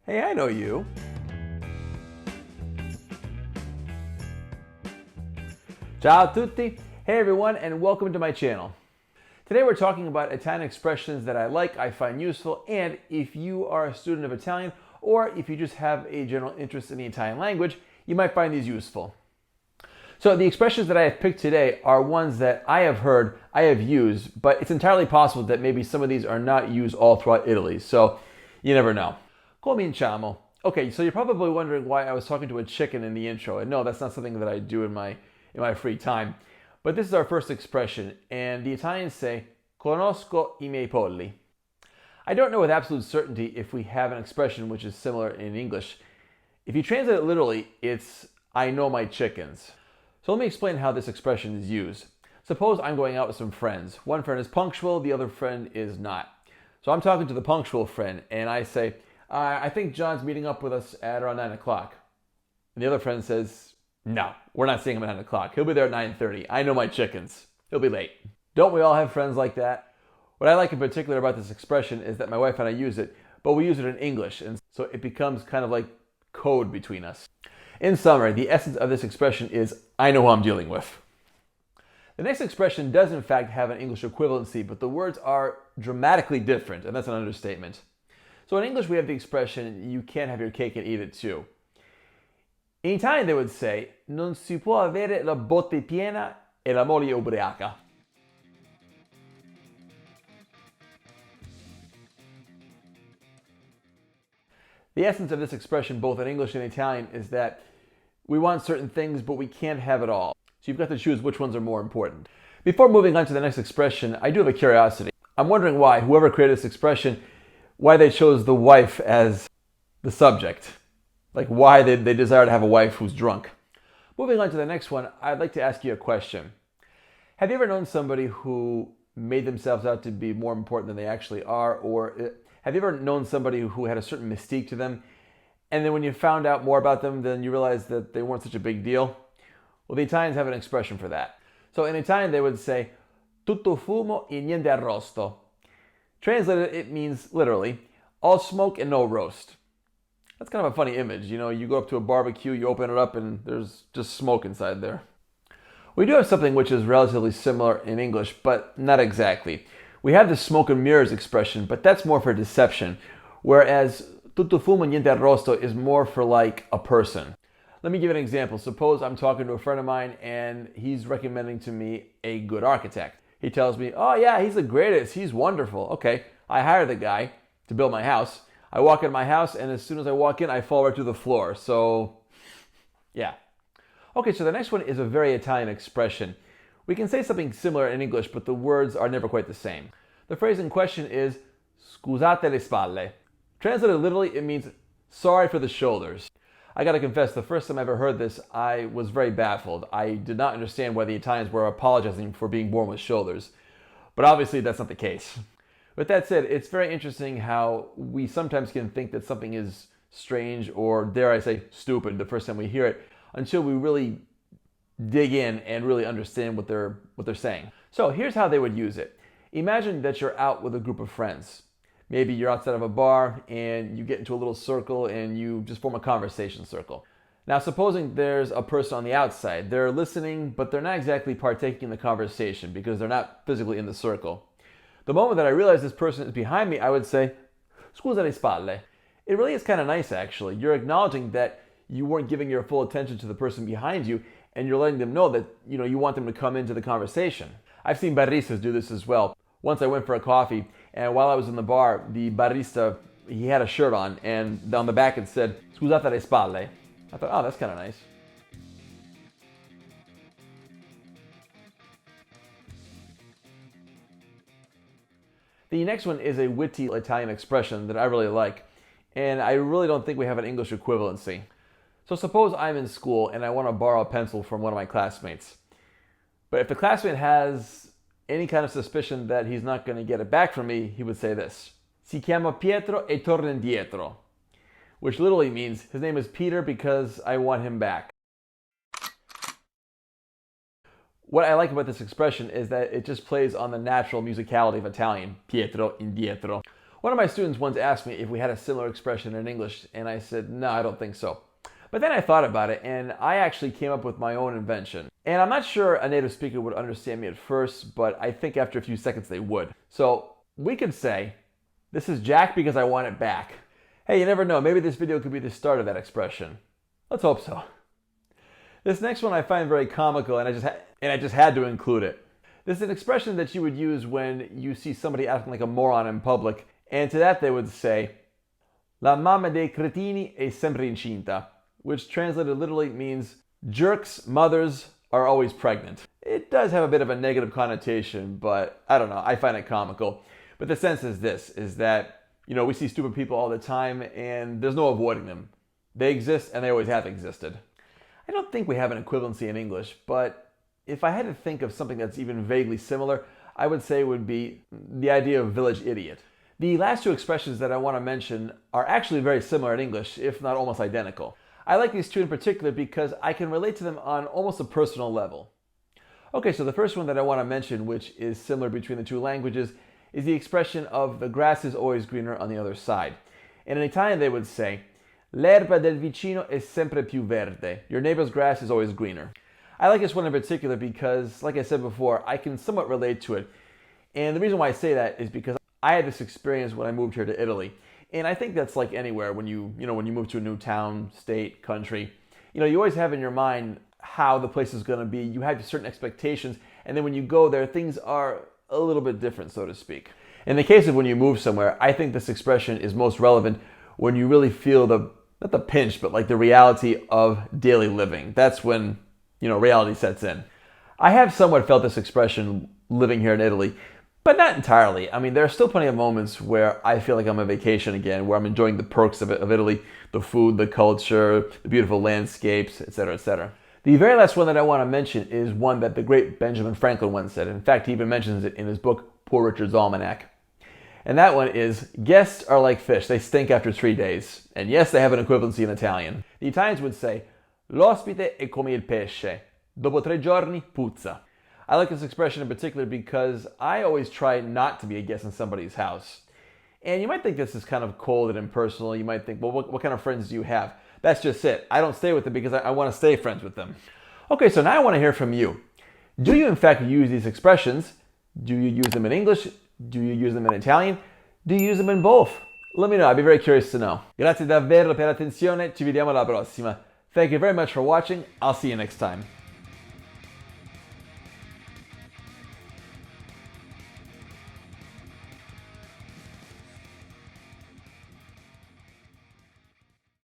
Hey, I know you. Ciao a tutti. Hey everyone, and welcome to my channel. Today we're talking about Italian expressions that I like, I find useful, and if you are a student of Italian, or if you just have a general interest in the Italian language, you might find these useful. So the expressions that I have picked today are ones that I have heard, I have used, but it's entirely possible that maybe some of these are not used all throughout Italy, so you never know. Cominciamo. Okay, so you're probably wondering why I was talking to a chicken in the intro, and no, that's not something that I do in my free time. But this is our first expression, and the Italians say, Conosco I miei polli. I don't know with absolute certainty if we have an expression which is similar in English. If you translate it literally, it's, I know my chickens. So let me explain how this expression is used. Suppose I'm going out with some friends. One friend is punctual, the other friend is not. So I'm talking to the punctual friend, and I say, I think John's meeting up with us at around 9 o'clock. And the other friend says, no, we're not seeing him at 9 o'clock. He'll be there at 9:30. I know my chickens. He'll be late. Don't we all have friends like that? What I like in particular about this expression is that my wife and I use it, but we use it in English, and so it becomes kind of like code between us. In summary, the essence of this expression is, I know who I'm dealing with. The next expression does in fact have an English equivalency, but the words are dramatically different, and that's an understatement. So in English we have the expression, you can't have your cake and eat it too. In Italian they would say, non si può avere la botte piena e la moglie ubriaca. The essence of this expression, both in English and Italian, is that we want certain things, but we can't have it all. So you've got to choose which ones are more important. Before moving on to the next expression, I do have a curiosity. I'm wondering why whoever created this expression, why they chose the wife as the subject. Like why they desire to have a wife who's drunk. Moving on to the next one, I'd like to ask you a question. Have you ever known somebody who made themselves out to be more important than they actually are? Or have you ever known somebody who had a certain mystique to them, and then when you found out more about them, then you realized that they weren't such a big deal? Well, the Italians have an expression for that. So in Italian, they would say, Tutto fumo niente arrosto. Translated, it means literally, all smoke and no roast. That's kind of a funny image. You know, you go up to a barbecue, you open it up, and there's just smoke inside there. We do have something which is relatively similar in English, but not exactly. We have the smoke and mirrors expression, but that's more for deception, whereas tutto fumo niente arrosto is more for like a person. Let me give you an example. Suppose I'm talking to a friend of mine and he's recommending to me a good architect. He tells me, oh yeah, he's the greatest, he's wonderful. Okay, I hire the guy to build my house. I walk in my house, and as soon as I walk in, I fall right to the floor. So, yeah. Okay, so the next one is a very Italian expression. We can say something similar in English, but the words are never quite the same. The phrase in question is, Scusate le spalle. Translated literally, it means, sorry for the shoulders. I gotta confess, the first time I ever heard this, I was very baffled. I did not understand why the Italians were apologizing for being born with shoulders. But obviously, that's not the case. With that said, it's very interesting how we sometimes can think that something is strange or, dare I say, stupid the first time we hear it, until we really dig in and really understand what they're saying. So here's how they would use it. Imagine that you're out with a group of friends. Maybe you're outside of a bar and you get into a little circle and you just form a conversation circle. Now supposing there's a person on the outside. They're listening, but they're not exactly partaking in the conversation because they're not physically in the circle. The moment that I realize this person is behind me, I would say, Scusa le spalle. It really is kind of nice, actually. You're acknowledging that you weren't giving your full attention to the person behind you, and you're letting them know that you want them to come into the conversation. I've seen baristas do this as well. Once I went for a coffee, and while I was in the bar, the barista, he had a shirt on, and on the back it said, Scusate le spalle. I thought, oh, that's kind of nice. The next one is a witty Italian expression that I really like, and I really don't think we have an English equivalency. So suppose I'm in school and I want to borrow a pencil from one of my classmates. But if the classmate has any kind of suspicion that he's not going to get it back from me, he would say this. Si chiama Pietro e torna indietro. Which literally means his name is Peter because I want him back. What I like about this expression is that it just plays on the natural musicality of Italian, Pietro, indietro. One of my students once asked me if we had a similar expression in English, and I said, no, I don't think so. But then I thought about it, and I actually came up with my own invention. And I'm not sure a native speaker would understand me at first, but I think after a few seconds they would. So we could say, this is Jack because I want it back. Hey, you never know, maybe this video could be the start of that expression. Let's hope so. This next one I find very comical, and I just had to include it. This is an expression that you would use when you see somebody acting like a moron in public, and to that they would say, La mamma dei cretini è sempre incinta, which translated literally means jerks' mothers are always pregnant. It does have a bit of a negative connotation, but I don't know, I find it comical. But the sense is this, is that, we see stupid people all the time and there's no avoiding them. They exist and they always have existed. I don't think we have an equivalency in English, but if I had to think of something that's even vaguely similar, I would say it would be the idea of village idiot. The last two expressions that I want to mention are actually very similar in English, if not almost identical. I like these two in particular because I can relate to them on almost a personal level. Okay, so the first one that I want to mention, which is similar between the two languages, is the expression of the grass is always greener on the other side. And in Italian they would say, L'erba del vicino è sempre più verde. Your neighbor's grass is always greener. I like this one in particular because, like I said before, I can somewhat relate to it. And the reason why I say that is because I had this experience when I moved here to Italy. And I think that's like anywhere when you move to a new town, state, country. You always have in your mind how the place is going to be. You have certain expectations. And then when you go there, things are a little bit different, so to speak. In the case of when you move somewhere, I think this expression is most relevant when you really feel not the pinch, but like the reality of daily living. That's when, reality sets in. I have somewhat felt this expression living here in Italy, but not entirely. I mean, there are still plenty of moments where I feel like I'm on vacation again, where I'm enjoying the perks of Italy, the food, the culture, the beautiful landscapes, etc., etc. The very last one that I want to mention is one that the great Benjamin Franklin once said. In fact, he even mentions it in his book, Poor Richard's Almanac. And that one is, guests are like fish, they stink after 3 days. And yes, they have an equivalency in Italian. The Italians would say, L'ospite è come il pesce, dopo 3 giorni, puzza. I like this expression in particular because I always try not to be a guest in somebody's house. And you might think this is kind of cold and impersonal. You might think, well, what kind of friends do you have? That's just it. I don't stay with them because I want to stay friends with them. Okay, so now I want to hear from you. Do you in fact use these expressions? Do you use them in English? Do you use them in Italian? Do you use them in both? Let me know. I'd be very curious to know. Grazie davvero per l'attenzione. Ci vediamo alla prossima. Thank you very much for watching. I'll see you next time.